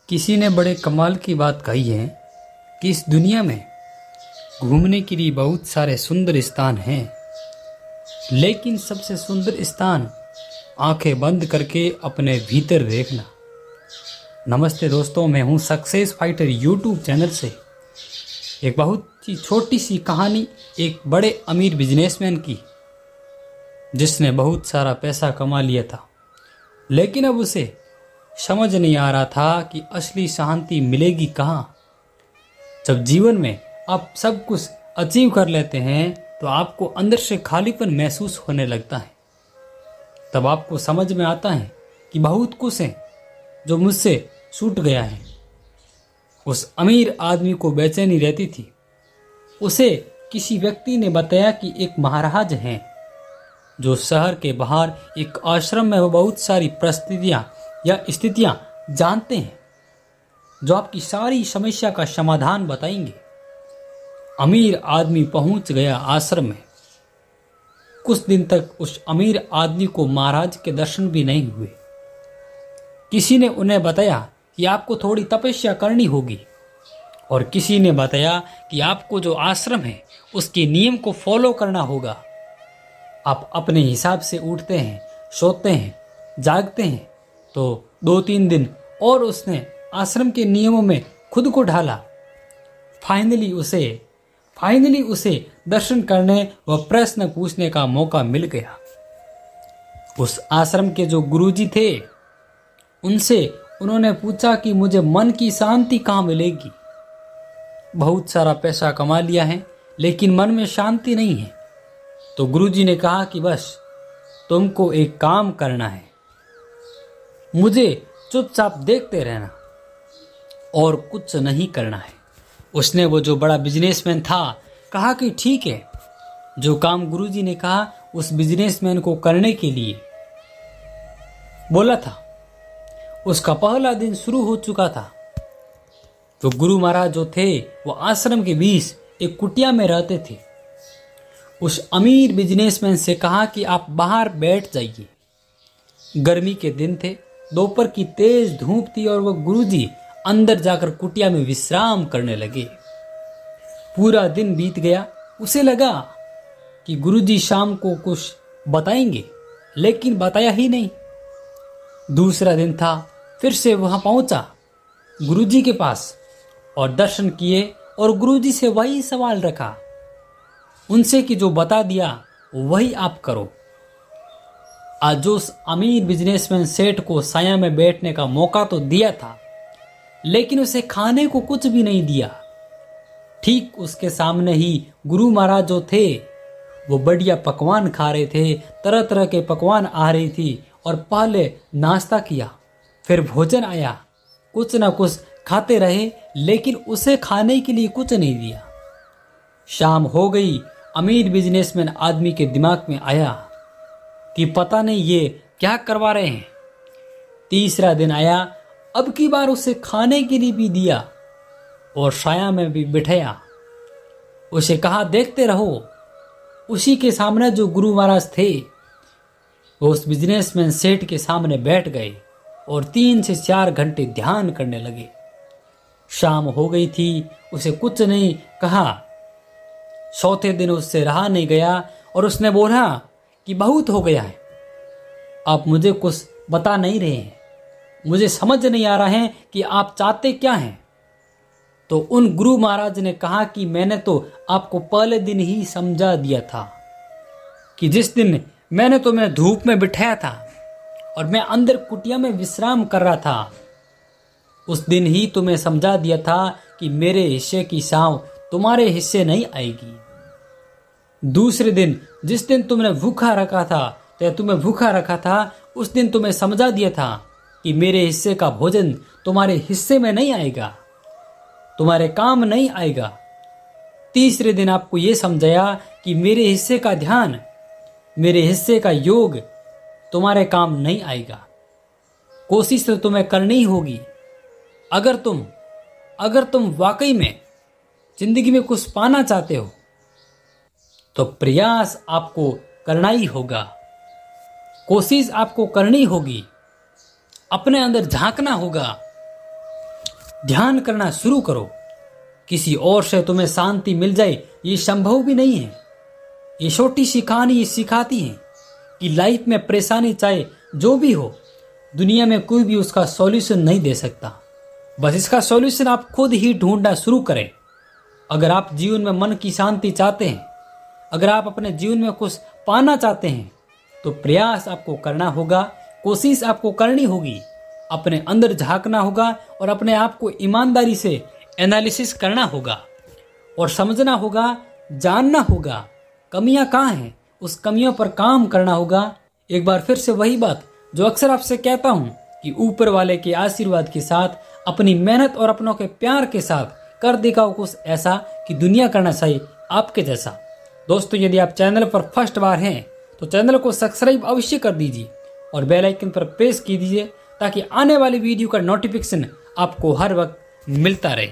किसी ने बड़े कमाल की बात कही है कि इस दुनिया में घूमने के लिए बहुत सारे सुंदर स्थान हैं, लेकिन सबसे सुंदर स्थान आंखें बंद करके अपने भीतर देखना। नमस्ते दोस्तों, मैं हूं सक्सेस फाइटर यूट्यूब चैनल से। एक बहुत ही छोटी सी कहानी एक बड़े अमीर बिजनेसमैन की, जिसने बहुत सारा पैसा कमा लिया था, लेकिन अब उसे समझ नहीं आ रहा था कि असली शांति मिलेगी कहाँ। जब जीवन में आप सब कुछ अचीव कर लेते हैं तो आपको अंदर से खालीपन महसूस होने लगता है। तब आपको समझ में आता है कि बहुत कुछ है जो मुझसे छूट गया है। उस अमीर आदमी को बेचैनी रहती थी। उसे किसी व्यक्ति ने बताया कि एक महाराज हैं जो शहर के बाहर एक आश्रम में वो बहुत सारी परिस्थितियां या स्थितियां जानते हैं, जो आपकी सारी समस्या का समाधान बताएंगे। अमीर आदमी पहुंच गया आश्रम में। कुछ दिन तक उस अमीर आदमी को महाराज के दर्शन भी नहीं हुए। किसी ने उन्हें बताया कि आपको थोड़ी तपस्या करनी होगी, और किसी ने बताया कि आपको जो आश्रम है उसके नियम को फॉलो करना होगा। आप अपने हिसाब से उठते हैं, सोते हैं, जागते हैं। तो 2-3 दिन और उसने आश्रम के नियमों में खुद को ढाला। फाइनली उसे दर्शन करने व प्रश्न पूछने का मौका मिल गया। उस आश्रम के जो गुरुजी थे, उनसे उन्होंने पूछा कि मुझे मन की शांति कहाँ मिलेगी। बहुत सारा पैसा कमा लिया है, लेकिन मन में शांति नहीं है। तो गुरुजी ने कहा कि बस तुमको एक काम करना है, मुझे चुपचाप देखते रहना और कुछ नहीं करना है। उसने, वो जो बड़ा बिजनेसमैन था, कहा कि ठीक है। जो काम गुरुजी ने कहा उस बिजनेसमैन को करने के लिए बोला था, उसका पहला दिन शुरू हो चुका था। तो गुरु महाराज जो थे वो आश्रम के बीच एक कुटिया में रहते थे। उस अमीर बिजनेसमैन से कहा कि आप बाहर बैठ जाइए। गर्मी के दिन थे, दोपहर की तेज धूप थी, और वह गुरुजी अंदर जाकर कुटिया में विश्राम करने लगे। पूरा दिन बीत गया। उसे लगा कि गुरुजी शाम को कुछ बताएंगे, लेकिन बताया ही नहीं। दूसरा दिन था, फिर से वहां पहुंचा गुरुजी के पास और दर्शन किए, और गुरुजी से वही सवाल रखा उनसे कि जो बता दिया वही आप करो। आज जो उस अमीर बिजनेसमैन सेठ को साया में बैठने का मौका तो दिया था, लेकिन उसे खाने को कुछ भी नहीं दिया। ठीक उसके सामने ही गुरु महाराज जो थे वो बढ़िया पकवान खा रहे थे। तरह तरह के पकवान आ रही थी, और पहले नाश्ता किया, फिर भोजन आया। कुछ ना कुछ खाते रहे, लेकिन उसे खाने के लिए कुछ नहीं दिया। शाम हो गई। अमीर बिजनेसमैन आदमी के दिमाग में आया कि पता नहीं ये क्या करवा रहे हैं। तीसरा दिन आया। अब की बार उसे खाने के लिए भी दिया और साया में भी बिठाया। उसे कहा देखते रहो। उसी के सामने जो गुरु महाराज थे वो उस बिजनेसमैन सेठ के सामने बैठ गए और 3 से 4 घंटे ध्यान करने लगे। शाम हो गई थी। उसे कुछ नहीं कहा। चौथे दिन उससे रहा नहीं गया और उसने बोला कि बहुत हो गया है, आप मुझे कुछ बता नहीं रहे हैं, मुझे समझ नहीं आ रहा है कि आप चाहते क्या हैं। तो उन गुरु महाराज ने कहा कि मैंने तो आपको पहले दिन ही समझा दिया था कि जिस दिन मैंने तुम्हें धूप में बिठाया था और मैं अंदर कुटिया में विश्राम कर रहा था, उस दिन ही तुम्हें समझा दिया था कि मेरे हिस्से की छांव तुम्हारे हिस्से नहीं आएगी। दूसरे दिन, जिस दिन तुमने भूखा रखा था, उस दिन तुम्हें समझा दिया था कि मेरे हिस्से का भोजन तुम्हारे हिस्से में नहीं आएगा, तुम्हारे काम नहीं आएगा। तीसरे दिन आपको यह समझाया कि मेरे हिस्से का ध्यान, मेरे हिस्से का योग तुम्हारे काम नहीं आएगा। कोशिश तो तुम्हें करनी ही होगी। अगर तुम वाकई में जिंदगी में कुछ पाना चाहते हो तो प्रयास आपको करना ही होगा, कोशिश आपको करनी होगी, अपने अंदर झांकना होगा ध्यान करना शुरू करो। किसी और से तुम्हें शांति मिल जाए ये संभव भी नहीं है। ये छोटी सी कहानी ये सिखाती है कि लाइफ में परेशानी चाहे जो भी हो, दुनिया में कोई भी उसका सॉल्यूशन नहीं दे सकता। बस इसका सॉल्यूशन आप खुद ही ढूंढना शुरू करें। अगर आप जीवन में मन की शांति चाहते हैं, अगर आप अपने जीवन में कुछ पाना चाहते हैं, तो प्रयास आपको करना होगा, कोशिश आपको करनी होगी, अपने अंदर झांकना होगा और अपने आप को ईमानदारी से एनालिसिस करना होगा और समझना होगा, जानना होगा कमियां कहाँ हैं, उस कमियों पर काम करना होगा। एक बार फिर से वही बात जो अक्सर आपसे कहता हूं कि ऊपर वाले के आशीर्वाद के साथ, अपनी मेहनत और अपनों के प्यार के साथ कर दिखाओ कुछ ऐसा कि दुनिया करना चाहिए आपके जैसा। दोस्तों, यदि आप चैनल पर फर्स्ट बार हैं तो चैनल को सब्सक्राइब अवश्य कर दीजिए और बेल आइकन पर प्रेस कीजिए ताकि आने वाली वीडियो का नोटिफिकेशन आपको हर वक्त मिलता रहे।